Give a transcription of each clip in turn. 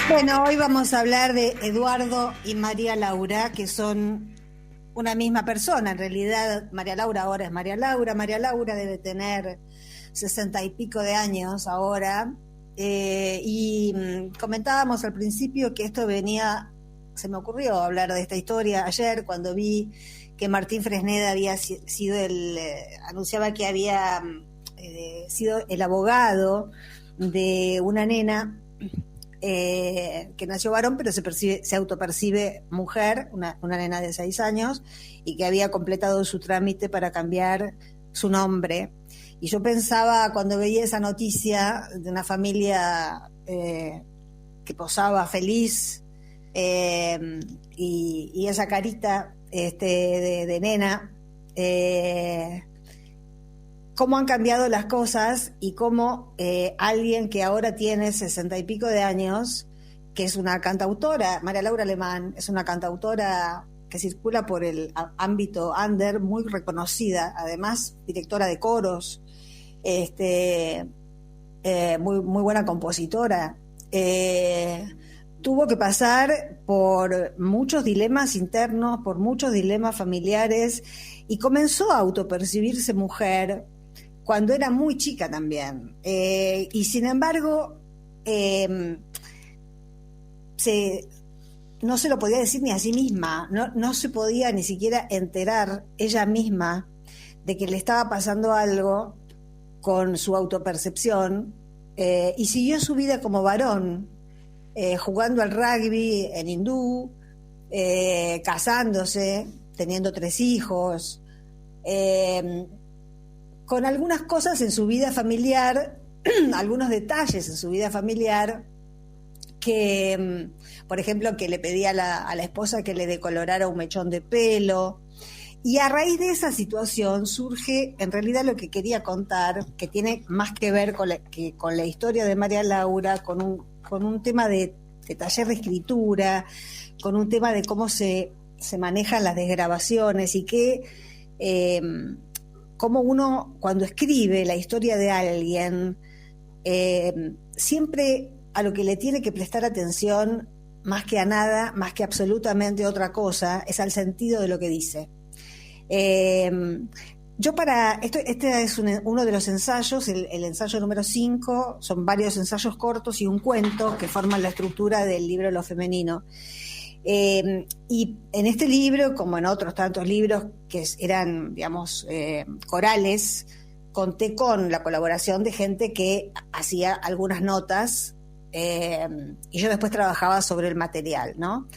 Bueno, hoy vamos a hablar de Eduardo y María Laura, que son una misma persona. En realidad, María Laura ahora es María Laura. María Laura debe tener 60 y pico de años ahora. Comentábamos al principio que esto venía, se me ocurrió hablar de esta historia ayer cuando vi que Martín Fresneda había sido anunciaba que había sido el abogado de una nena que nació varón, pero se autopercibe mujer, una nena de 6 años, y que había completado su trámite para cambiar su nombre. Y yo pensaba, cuando veía esa noticia de una familia que posaba feliz, y esa carita de nena, cómo han cambiado las cosas y cómo alguien que ahora tiene 60 y pico de años, que es una cantautora, María Laura Alemán, es una cantautora que circula por el ámbito under, muy reconocida, además directora de coros, muy buena compositora, tuvo que pasar por muchos dilemas internos, por muchos dilemas familiares, y comenzó a autopercibirse mujer cuando era muy chica también. Y sin embargo, no se lo podía decir ni a sí misma, no se podía ni siquiera enterar ella misma de que le estaba pasando algo con su autopercepción, y siguió su vida como varón, jugando al rugby en hindú, casándose, teniendo 3 hijos, con algunas cosas en su vida familiar, algunos detalles en su vida familiar, que, por ejemplo, que le pedía a la esposa que le decolorara un mechón de pelo. Y a raíz de esa situación surge, en realidad, lo que quería contar, que tiene más que ver con la historia de María Laura, con un tema de taller de escritura, con un tema de cómo se manejan las desgrabaciones y que cómo uno, cuando escribe la historia de alguien, siempre a lo que le tiene que prestar atención, más que a nada, más que absolutamente otra cosa, es al sentido de lo que dice. Yo este es uno de los ensayos, el ensayo número 5, son varios ensayos cortos y un cuento que forman la estructura del libro Lo Femenino. Y en este libro, como en otros tantos libros que eran, digamos, corales, conté con la colaboración de gente que hacía algunas notas, y yo después trabajaba sobre el material, ¿no?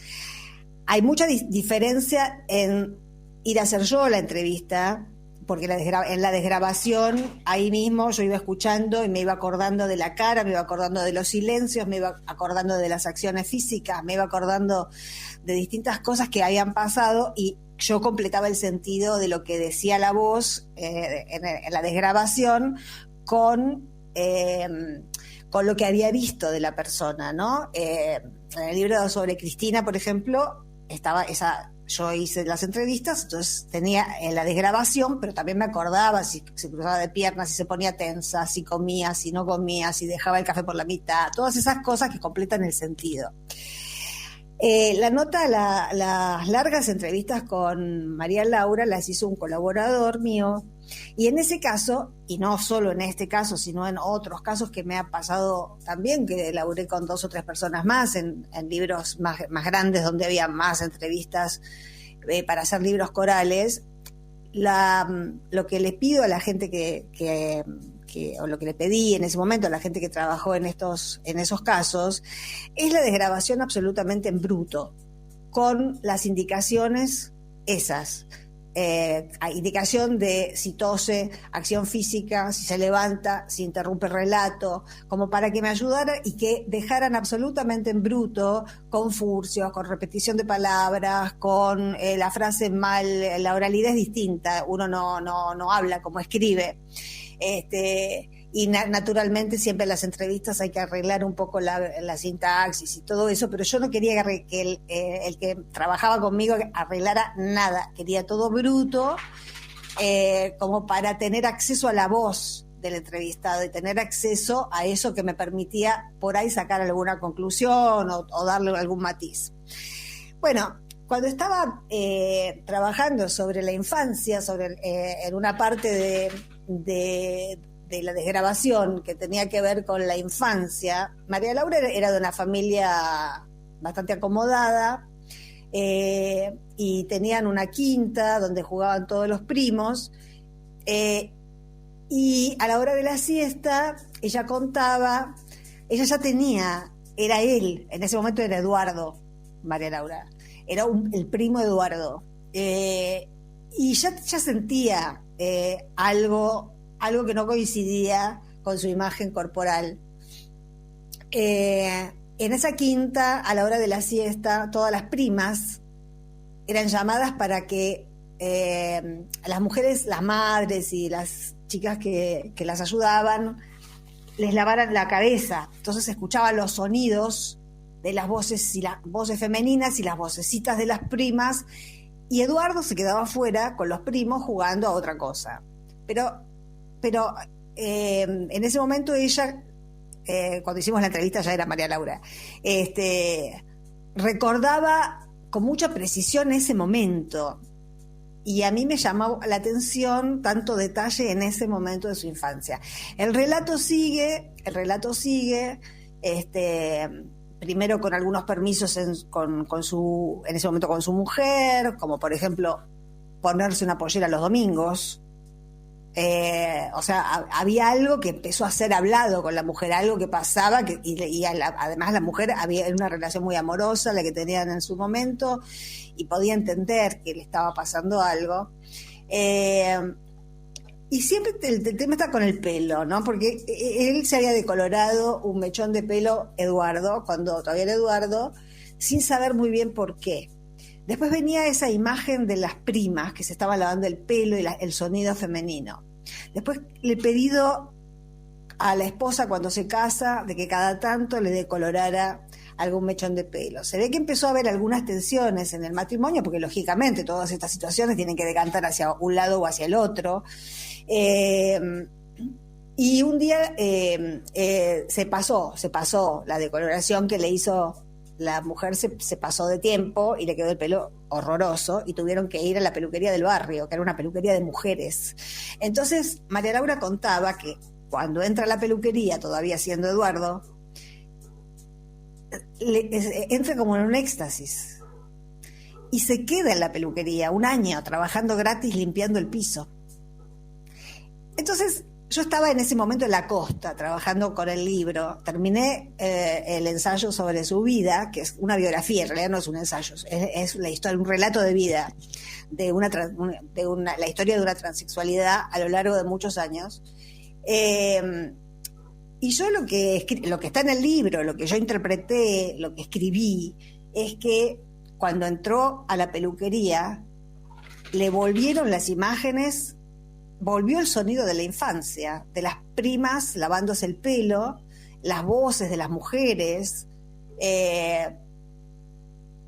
Hay mucha diferencia en ir a hacer yo la entrevista, porque en la desgrabación, ahí mismo yo iba escuchando y me iba acordando de la cara, me iba acordando de los silencios, me iba acordando de las acciones físicas, me iba acordando de distintas cosas que habían pasado, y yo completaba el sentido de lo que decía la voz en la desgrabación con lo que había visto de la persona, ¿no? En el libro sobre Cristina, por ejemplo, estaba yo hice las entrevistas, entonces tenía la desgrabación, pero también me acordaba si se cruzaba de piernas, si se ponía tensa, si comía, si no comía, si dejaba el café por la mitad, todas esas cosas que completan el sentido. Las largas entrevistas con María Laura las hizo un colaborador mío, y en ese caso, y no solo en este caso, sino en otros casos que me ha pasado también, que laburé con 2 o 3 personas más en libros más grandes donde había más entrevistas para hacer libros corales, lo que le pido a la gente o lo que le pedí en ese momento a la gente que trabajó en esos casos, es la desgrabación absolutamente en bruto, con las indicaciones esas. Indicación de si tose, acción física, si se levanta, si interrumpe el relato, como para que me ayudara y que dejaran absolutamente en bruto, con furcios, con repetición de palabras, con la frase mal, la oralidad es distinta, uno no habla como escribe. Y naturalmente siempre en las entrevistas hay que arreglar un poco la sintaxis y todo eso, pero yo no quería que el que trabajaba conmigo arreglara nada, quería todo bruto, como para tener acceso a la voz del entrevistado y tener acceso a eso que me permitía por ahí sacar alguna conclusión o darle algún matiz. Bueno, cuando estaba trabajando sobre la infancia, en una parte de la desgrabación que tenía que ver con la infancia, María Laura era de una familia bastante acomodada, y tenían una quinta donde jugaban todos los primos, y a la hora de la siesta ella contaba, ella ya tenía, era él, en ese momento era Eduardo, María Laura, era el primo Eduardo, y ya sentía algo que no coincidía con su imagen corporal. En esa quinta, a la hora de la siesta, todas las primas eran llamadas para que las mujeres, las madres y las chicas que las ayudaban, les lavaran la cabeza. Entonces se escuchaban los sonidos de las voces, y las voces femeninas y las vocecitas de las primas, y Eduardo se quedaba afuera con los primos jugando a otra cosa. Pero en ese momento ella, cuando hicimos la entrevista ya era María Laura, recordaba con mucha precisión ese momento, y a mí me llamó la atención tanto detalle en ese momento de su infancia. El relato sigue, primero con algunos permisos en ese momento con su mujer, como por ejemplo ponerse una pollera los domingos. O sea, había algo que empezó a ser hablado con la mujer, algo que pasaba, además la mujer había una relación muy amorosa la que tenían en su momento, y podía entender que le estaba pasando algo. Y siempre el tema está con el pelo, ¿no? Porque él se había decolorado un mechón de pelo, Eduardo, cuando todavía era Eduardo, sin saber muy bien por qué. Después venía esa imagen de las primas que se estaban lavando el pelo y el sonido femenino. Después le he pedido a la esposa cuando se casa de que cada tanto le decolorara algún mechón de pelo. Se ve que empezó a haber algunas tensiones en el matrimonio, porque lógicamente todas estas situaciones tienen que decantar hacia un lado o hacia el otro. Y un día se pasó la decoloración que le hizo la mujer, se pasó de tiempo y le quedó el pelo horroroso, y tuvieron que ir a la peluquería del barrio, que era una peluquería de mujeres. Entonces María Laura contaba que cuando entra a la peluquería, todavía siendo Eduardo, entra como en un éxtasis y se queda en la peluquería un año trabajando gratis limpiando el piso. Entonces yo estaba en ese momento en la costa trabajando con el libro, terminé el ensayo sobre su vida, que es una biografía, en realidad no es un ensayo, es la historia, un relato de vida de la historia de una transexualidad a lo largo de muchos años. Y yo lo que está en el libro, lo que yo interpreté, lo que escribí, es que cuando entró a la peluquería le volvieron las imágenes, volvió el sonido de la infancia, de las primas lavándose el pelo, las voces de las mujeres,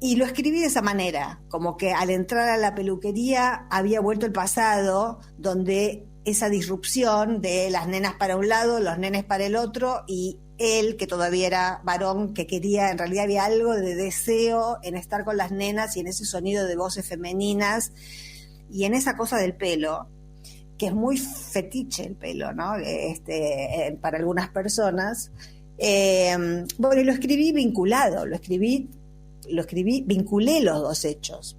y lo escribí de esa manera, como que al entrar a la peluquería había vuelto el pasado, donde esa disrupción de las nenas para un lado, los nenes para el otro, y él, que todavía era varón, que quería, en realidad había algo de deseo en estar con las nenas y en ese sonido de voces femeninas y en esa cosa del pelo, que es muy fetiche el pelo, ¿no? Para algunas personas. Bueno, y lo escribí vinculado, vinculé los dos hechos.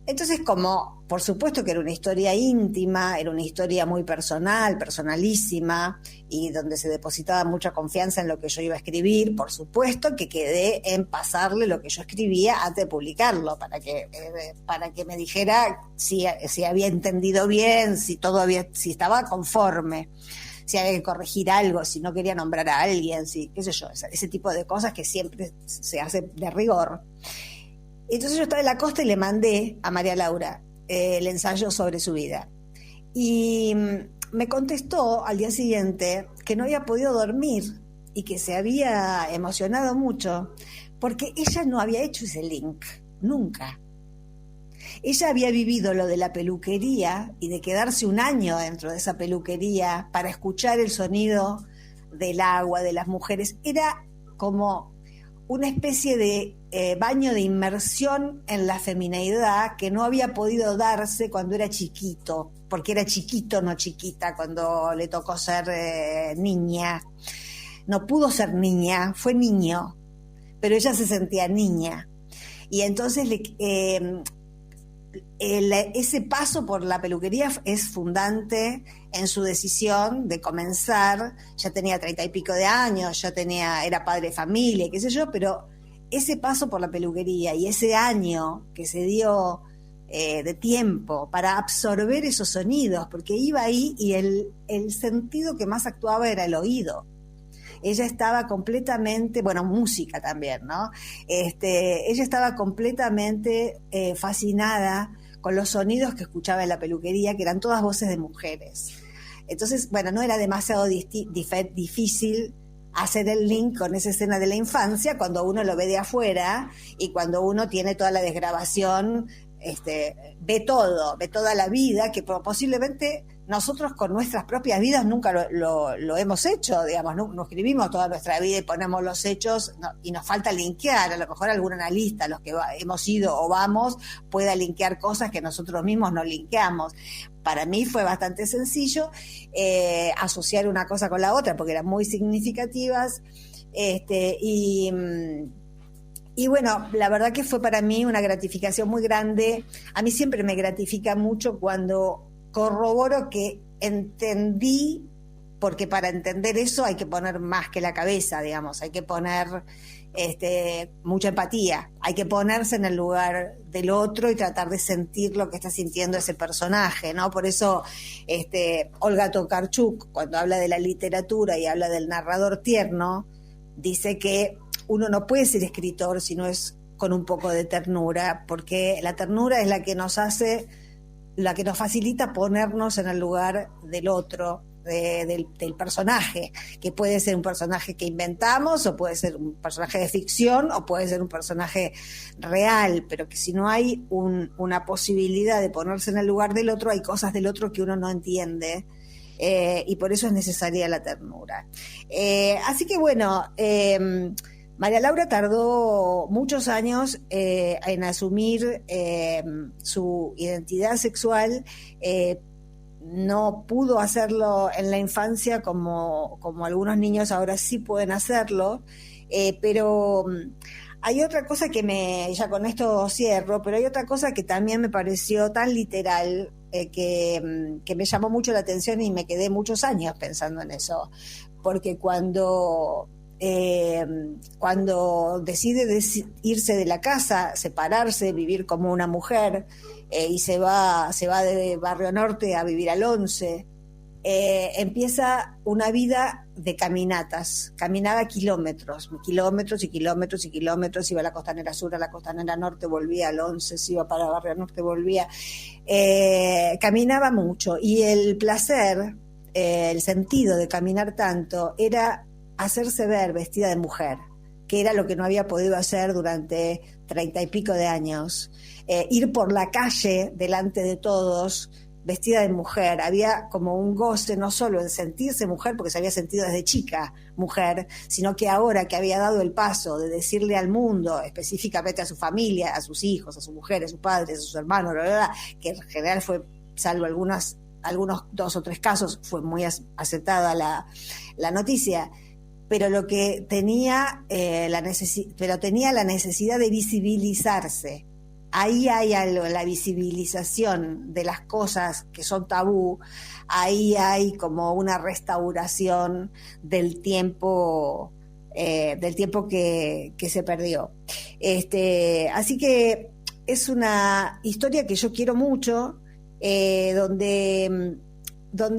Entonces, como por supuesto que era una historia íntima, era una historia muy personal, personalísima, y donde se depositaba mucha confianza en lo que yo iba a escribir, por supuesto que quedé en pasarle lo que yo escribía antes de publicarlo, para que me dijera si había entendido bien, si estaba conforme, si había que corregir algo, si no quería nombrar a alguien, qué sé yo, ese tipo de cosas que siempre se hace de rigor. Entonces yo estaba en la costa y le mandé a María Laura el ensayo sobre su vida. Y me contestó al día siguiente que no había podido dormir y que se había emocionado mucho porque ella no había hecho ese link, nunca. Ella había vivido lo de la peluquería y de quedarse un año dentro de esa peluquería para escuchar el sonido del agua, de las mujeres. Era como una especie de baño de inmersión en la femineidad que no había podido darse cuando era chiquito, porque era chiquito, no chiquita, cuando le tocó ser niña. No pudo ser niña, fue niño, pero ella se sentía niña. Y entonces ese paso por la peluquería es fundante en su decisión de comenzar. Ya tenía 30 y pico de años, era padre de familia, qué sé yo, pero ese paso por la peluquería y ese año que se dio de tiempo para absorber esos sonidos, porque iba ahí y el sentido que más actuaba era el oído. Ella estaba completamente, bueno, música también, ¿no? Ella estaba completamente fascinada con los sonidos que escuchaba en la peluquería, que eran todas voces de mujeres. Entonces, bueno, no era demasiado difícil hacer el link con esa escena de la infancia cuando uno lo ve de afuera y cuando uno tiene toda la desgrabación, ve toda la vida, que posiblemente nosotros con nuestras propias vidas nunca lo hemos hecho, digamos, no escribimos toda nuestra vida y ponemos los hechos, y nos falta linkear. A lo mejor algún analista, los que hemos ido o vamos, pueda linkear cosas que nosotros mismos no linkeamos. Para mí fue bastante sencillo asociar una cosa con la otra, porque eran muy significativas, y bueno, la verdad que fue para mí una gratificación muy grande. A mí siempre me gratifica mucho cuando corroboro que entendí, porque para entender eso hay que poner más que la cabeza, digamos, hay que poner mucha empatía, hay que ponerse en el lugar del otro y tratar de sentir lo que está sintiendo ese personaje, ¿no? Por eso Olga Tokarczuk, cuando habla de la literatura y habla del narrador tierno, dice que uno no puede ser escritor si no es con un poco de ternura, porque la ternura es la que nos facilita ponernos en el lugar del otro, del personaje, que puede ser un personaje que inventamos, o puede ser un personaje de ficción, o puede ser un personaje real, pero que si no hay una posibilidad de ponerse en el lugar del otro, hay cosas del otro que uno no entiende, y por eso es necesaria la ternura. Así que bueno, María Laura tardó muchos años en asumir su identidad sexual. No pudo hacerlo en la infancia como algunos niños ahora sí pueden hacerlo, pero hay otra cosa ya con esto cierro, pero hay otra cosa que también me pareció tan literal, que me llamó mucho la atención y me quedé muchos años pensando en eso, porque cuando decide irse de la casa, separarse, vivir como una mujer, y se va de Barrio Norte a vivir al 11, empieza una vida de caminatas. Caminaba kilómetros y kilómetros y kilómetros, iba a la Costanera Sur, a la Costanera Norte, volvía al 11, se iba para Barrio Norte, volvía. Caminaba mucho, y el placer, el sentido de caminar tanto era hacerse ver vestida de mujer, que era lo que no había podido hacer durante 30 y pico de años. Ir por la calle delante de todos vestida de mujer, había como un goce no solo en sentirse mujer, porque se había sentido desde chica mujer, sino que ahora que había dado el paso de decirle al mundo, específicamente a su familia, a sus hijos, a su mujer, a sus padres, a sus hermanos, que en general fue, salvo algunos 2 o 3 casos, fue muy aceptada la noticia, pero lo que tenía la necesidad de visibilizarse. Ahí hay algo, la visibilización de las cosas que son tabú, ahí hay como una restauración del tiempo que se perdió. Así que es una historia que yo quiero mucho, donde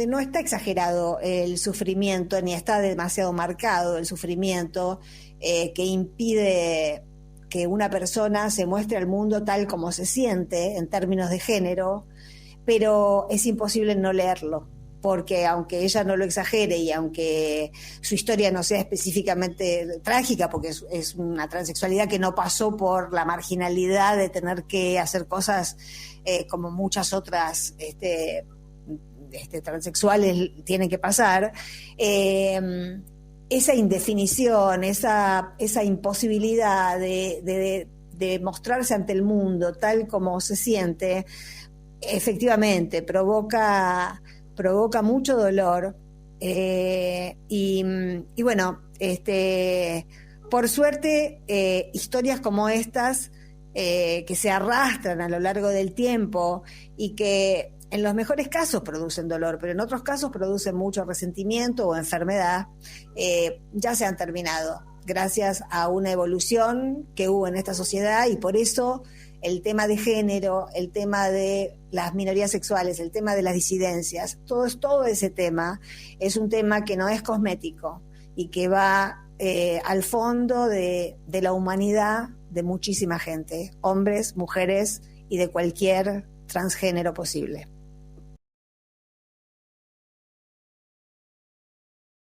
no está exagerado el sufrimiento, ni está demasiado marcado el sufrimiento que impide que una persona se muestre al mundo tal como se siente en términos de género, pero es imposible no leerlo. porque aunque ella no lo exagere y aunque su historia no sea específicamente trágica, porque es una transexualidad que no pasó por la marginalidad de tener que hacer cosas como muchas otras transexuales tienen que pasar, esa indefinición, esa imposibilidad de mostrarse ante el mundo tal como se siente, efectivamente provoca mucho dolor, y bueno, por suerte, historias como estas, que se arrastran a lo largo del tiempo y que en los mejores casos producen dolor, pero en otros casos producen mucho resentimiento o enfermedad, ya se han terminado gracias a una evolución que hubo en esta sociedad, y por eso el tema de género, el tema de las minorías sexuales, el tema de las disidencias, todo ese tema es un tema que no es cosmético y que va al fondo de la humanidad de muchísima gente, hombres, mujeres y de cualquier transgénero posible.